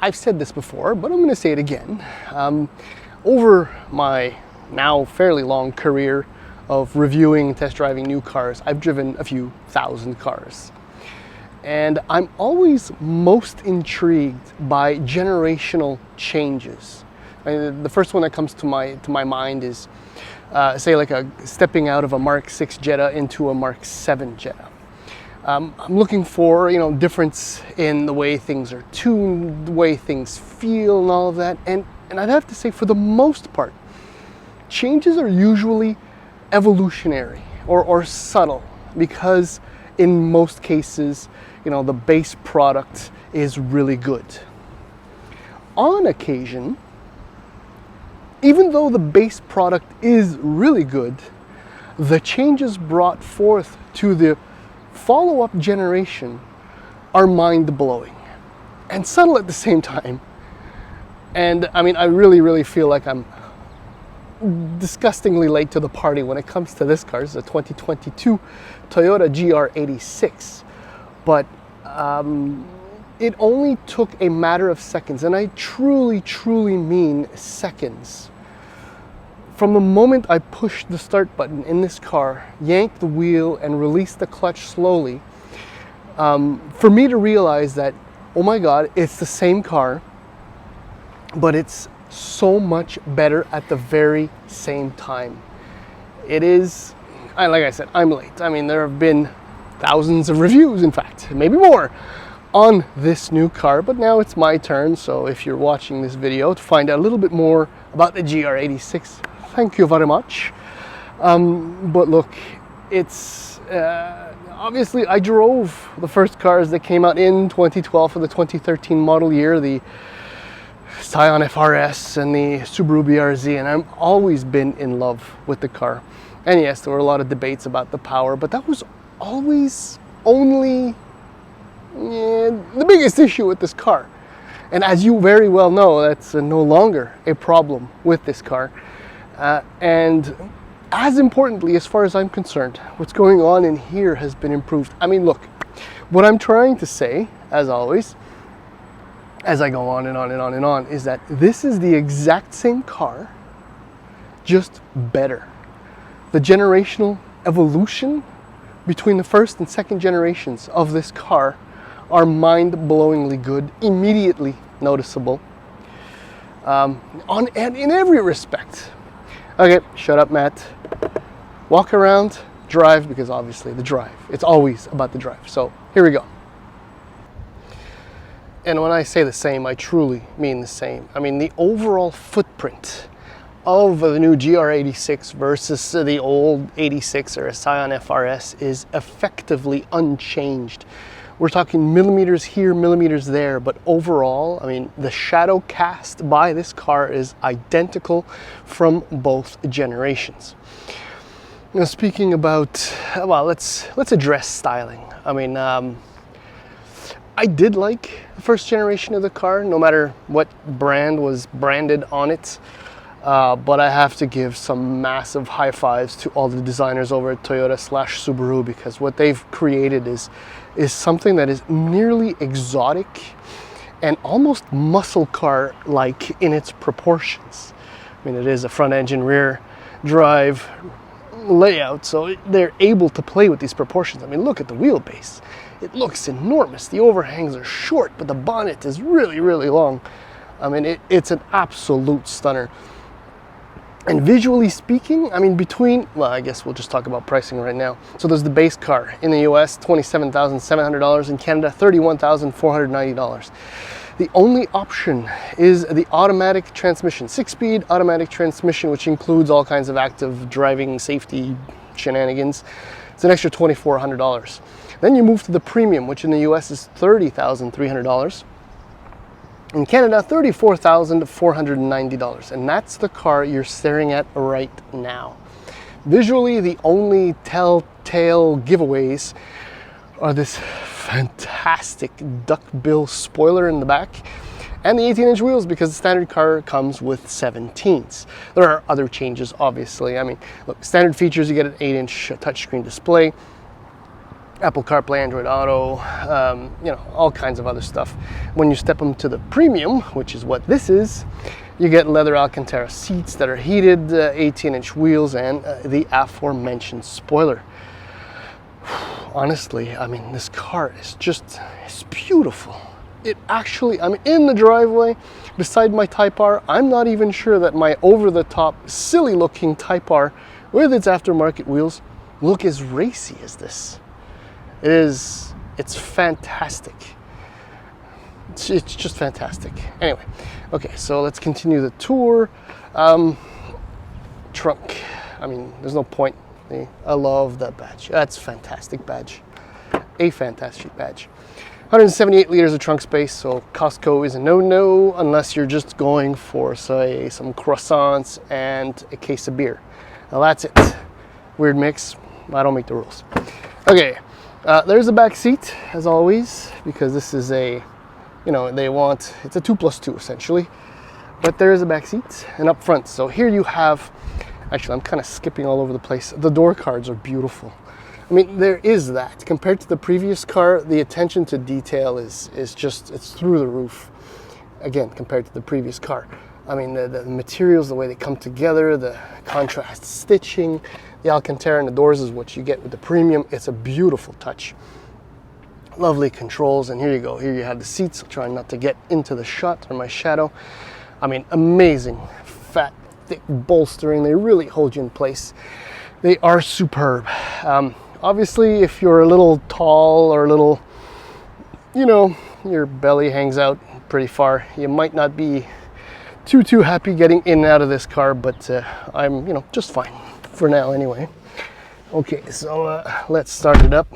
I've said this before, but I'm going to say it again. Over my now fairly long career of reviewing and test driving new cars, I've driven a few thousand cars. And I'm always most intrigued by generational changes. I mean, the first one that comes to my mind is, say, like stepping out of a Mark 6 Jetta into a Mark 7 Jetta. I'm looking for, difference in the way things are tuned, the way things feel, and all of that. And I'd have to say, for the most part, changes are usually evolutionary or subtle, because in most cases, the base product is really good. On occasion, even though the base product is really good, the changes brought forth to the follow-up generation are mind-blowing and subtle at the same time. And I mean, I really feel like I'm disgustingly late to the party when it comes to this car. It's a 2022 Toyota GR86. But it only took a matter of seconds, and I truly mean seconds, from the moment I pushed the start button in this car, yanked the wheel, and released the clutch slowly, for me to realize that, oh my God, it's the same car, but it's so much better at the very same time. It is, like I said, I'm late. I mean, there have been thousands of reviews, in fact, maybe more, on this new car, but now it's my turn. So if you're watching this video to find out a little bit more about the GR86, thank you very much. But look, it's obviously, I drove the first cars that came out in 2012 for the 2013 model year, the Scion FRS and the Subaru BRZ, and I've always been in love with the car. And yes, there were a lot of debates about the power, but that was always only the biggest issue with this car. And as you very well know, that's no longer a problem with this car. And as importantly, as far as I'm concerned, what's going on in here has been improved. I mean, look, what I'm trying to say, as always, as I go on and on and on and on, is that this is the exact same car, just better. The generational evolution between the first and second generations of this car are mind-blowingly good, immediately noticeable, and in every respect. Okay, shut up, Matt. Walk around, drive, because obviously the drive. It's always about the drive. So here we go. And when I say the same, I truly mean the same. I mean, the overall footprint of the new GR86 versus the old 86 or a Scion FRS is effectively unchanged. We're talking millimeters here, millimeters there, but overall, I mean, the shadow cast by this car is identical from both generations. Now, speaking about, well, let's address styling. I mean, I did like the first generation of the car, no matter what brand was branded on it. But I have to give some massive high fives to all the designers over at Toyota/Subaru, because what they've created is something that is nearly exotic and almost muscle car-like in its proportions. I mean, it is a front engine, rear drive layout, so they're able to play with these proportions. I mean, look at the wheelbase. It looks enormous. The overhangs are short, but the bonnet is really long. I mean, it's an absolute stunner. And visually speaking, I mean, well, I guess we'll just talk about pricing right now. So there's the base car in the US, $27,700. In Canada, $31,490. The only option is the automatic transmission, 6-speed automatic transmission, which includes all kinds of active driving safety shenanigans. It's an extra $2,400. Then you move to the premium, which in the US is $30,300. In Canada, $34,490, and that's the car you're staring at right now. Visually, the only telltale giveaways are this fantastic duckbill spoiler in the back and the 18-inch wheels, because the standard car comes with 17s. There are other changes, obviously. I mean, look, standard features, you get an 8-inch touchscreen display. Apple CarPlay, Android Auto, you know, all kinds of other stuff. When you step them to the premium, which is what this is, you get leather Alcantara seats that are heated, 18-inch wheels, and the aforementioned spoiler. Honestly, I mean, this car is just, it's beautiful. It actually, I'm in the driveway beside my Type R. I'm not even sure that my over-the-top, silly-looking Type R with its aftermarket wheels look as racy as this. It's fantastic. It's just fantastic. Anyway, okay, so let's continue the tour. Trunk. I mean, there's no point. I love that badge. That's a fantastic badge. A fantastic badge. 178 liters of trunk space, so Costco is a no-no unless you're just going for, say, some croissants and a case of beer. Now that's it. Weird mix. I don't make the rules. Okay, there's a back seat, as always, because this is a, you know, it's a 2+2 essentially. But there is a back seat and up front. So here you have, actually I'm kind of skipping all over the place. The door cards are beautiful. I mean, there is that. Compared to the previous car, the attention to detail is just, it's through the roof. Again, compared to the previous car. I mean, the materials, the way they come together, the contrast stitching, the Alcantara and the doors is what you get with the premium. It's a beautiful touch. Lovely controls, and here you go. Here you have the seats. I'm trying not to get into the shot or my shadow. I mean, amazing, fat, thick bolstering. They really hold you in place. They are superb. Obviously, if you're a little tall or a little, you know, your belly hangs out pretty far, you might not be too happy getting in and out of this car, but I'm, you know, just fine for now anyway. Okay, so let's start it up.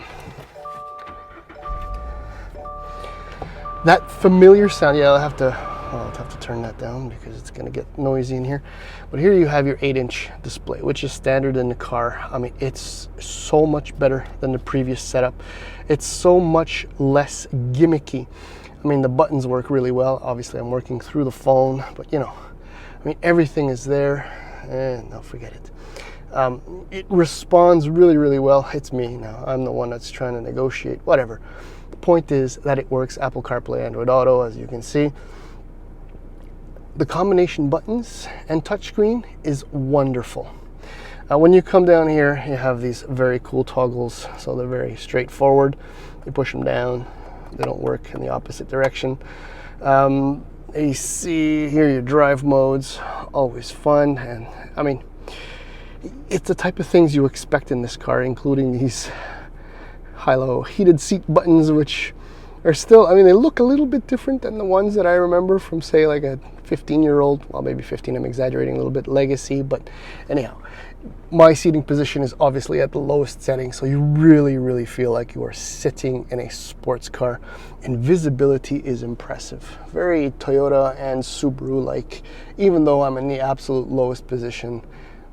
That familiar sound, yeah, I'll have to turn that down because it's going to get noisy in here. But here you have your 8-inch display, which is standard in the car. I mean, it's so much better than the previous setup. It's so much less gimmicky. I mean, the buttons work really well. Obviously, I'm working through the phone, but you know, I mean, everything is there. No, forget it. It responds really, really well. It's me now. I'm the one that's trying to negotiate, whatever. The point is that it works Apple CarPlay, Android Auto, as you can see. The combination buttons and touchscreen is wonderful. When you come down here, you have these very cool toggles. So they're very straightforward. You push them down, they don't work in the opposite direction. You see here your drive modes, always fun. And I mean, it's the type of things you expect in this car, including these high-low heated seat buttons, which are still, I mean, they look a little bit different than the ones that I remember from, say, like a 15-year-old, well, maybe 15, I'm exaggerating a little bit, Legacy, but anyhow, my seating position is obviously at the lowest setting, so you really, really feel like you are sitting in a sports car, and visibility is impressive. Very Toyota and Subaru-like, even though I'm in the absolute lowest position.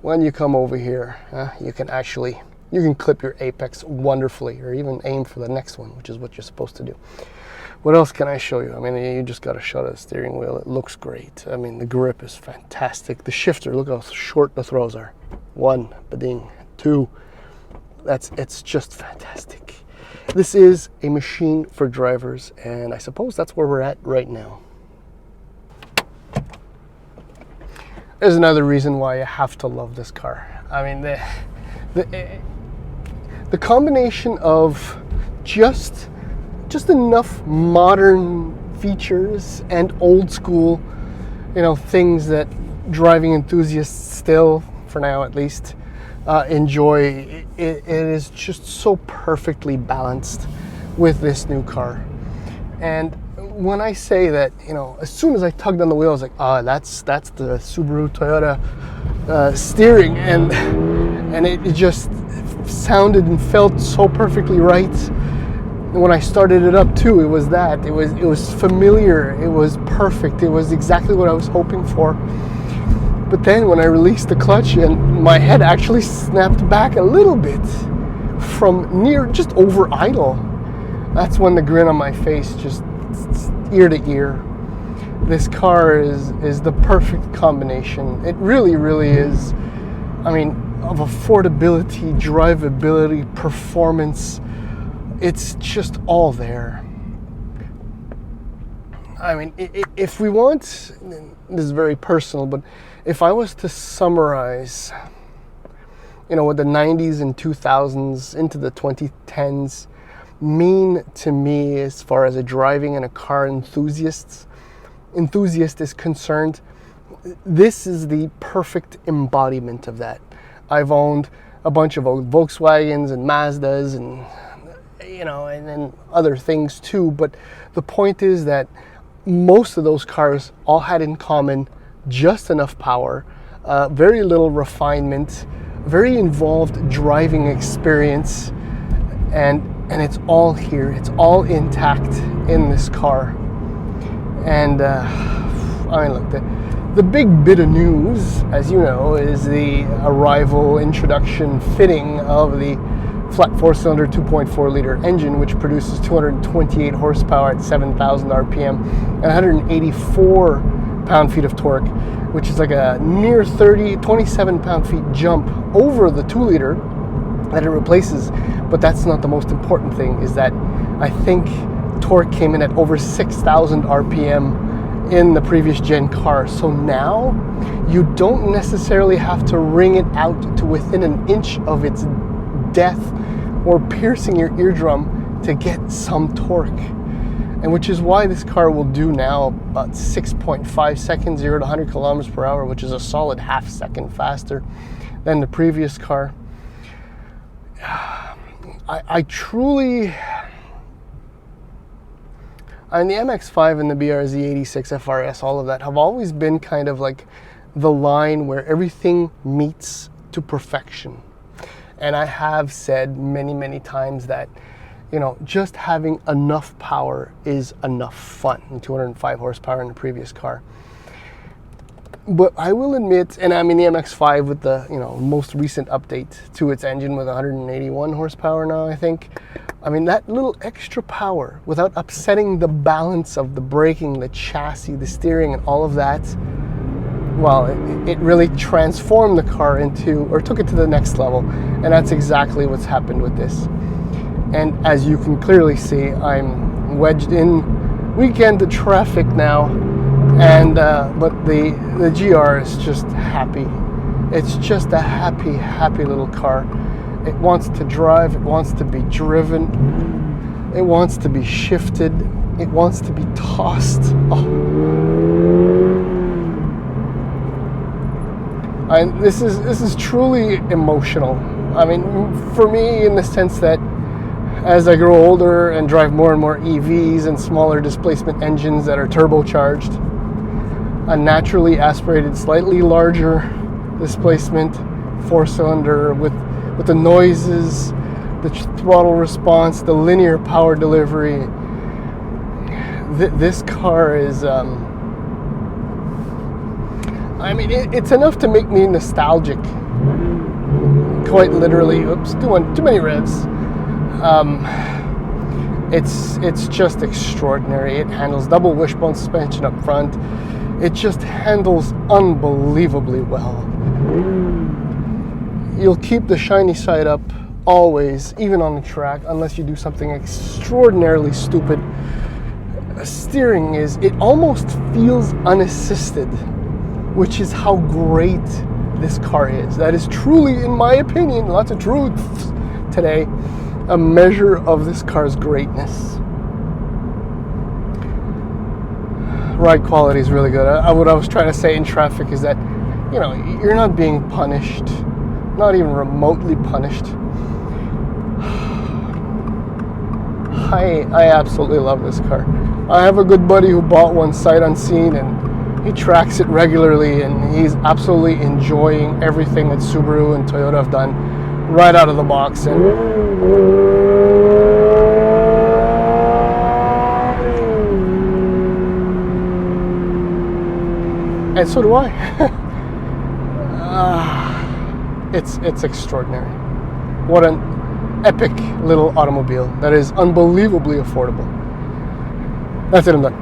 When you come over here, you can clip your apex wonderfully, or even aim for the next one, which is what you're supposed to do. What else can I show you? I mean, you just got a shot of the steering wheel. It looks great. I mean, the grip is fantastic. The shifter, look how short the throws are. 1, ba-ding, 2. It's just fantastic. This is a machine for drivers, and I suppose that's where we're at right now. There's another reason why you have to love this car. I mean, the combination of just enough modern features and old school, you know, things that driving enthusiasts still, for now at least, enjoy. It is just so perfectly balanced with this new car. And when I say that, you know, as soon as I tugged on the wheel, I was like, that's the Subaru Toyota steering, and it just sounded and felt so perfectly right. When I started it up too, it was that. It was familiar, it was perfect, it was exactly what I was hoping for. But then when I released the clutch, and my head actually snapped back a little bit from just over idle, that's when the grin on my face just ear to ear. This car is the perfect combination. It really, really is. I mean, of affordability, drivability, performance, it's just all there. I mean, if we want, this is very personal, but if I was to summarize, what the 90s and 2000s into the 2010s mean to me as far as a driving and a car enthusiast is concerned, this is the perfect embodiment of that. I've owned a bunch of Volkswagens and Mazdas and then other things too, but the point is that most of those cars all had in common just enough power, very little refinement, very involved driving experience, and it's all here. It's all intact in this car. And look, the big bit of news, as you know, is the introduction fitting of the flat 4-cylinder 2.4 liter engine, which produces 228 horsepower at 7,000 RPM and 184 pound-feet of torque, which is like a near 27 pound-feet jump over the 2-liter that it replaces. But that's not the most important thing, is that I think torque came in at over 6,000 RPM in the previous gen car. So now you don't necessarily have to wring it out to within an inch of its death or piercing your eardrum to get some torque. And which is why this car will do now about 6.5 seconds, 0 to 100 kilometers per hour, which is a solid half second faster than the previous car. I truly, and the MX-5 and the BRZ86 FRS, all of that have always been kind of like the line where everything meets to perfection. And I have said many, many times that, just having enough power is enough fun. And 205 horsepower in the previous car. But I will admit, and I mean the MX-5 with the most recent update to its engine with 181 horsepower now, I think. I mean, that little extra power without upsetting the balance of the braking, the chassis, the steering, and all of that, well, it really transformed the car took it to the next level. And that's exactly what's happened with this. And as you can clearly see, I'm wedged in weekend traffic now. And but the GR is just happy. It's just a happy, happy little car. It wants to drive, it wants to be driven, it wants to be shifted, it wants to be tossed. And this is truly emotional. I mean, for me, in the sense that as I grow older and drive more and more EVs and smaller displacement engines that are turbocharged, a naturally aspirated, slightly larger displacement 4-cylinder with the noises, the throttle response, the linear power delivery. This car is, it's enough to make me nostalgic. Quite literally. Oops, too many revs. It's just extraordinary. It handles double wishbone suspension up front. It just handles unbelievably well. You'll keep the shiny side up always, even on the track, unless you do something extraordinarily stupid. Steering it almost feels unassisted, which is how great this car is. That is truly, in my opinion, lots of truths today, a measure of this car's greatness. Ride quality is really good. What I was trying to say in traffic is that, you're not being punished, not even remotely punished. I absolutely love this car. I have a good buddy who bought one sight unseen, and he tracks it regularly, and he's absolutely enjoying everything that Subaru and Toyota have done right out of the box. And so do I. It's extraordinary. What an epic little automobile that is unbelievably affordable. That's it, I'm done.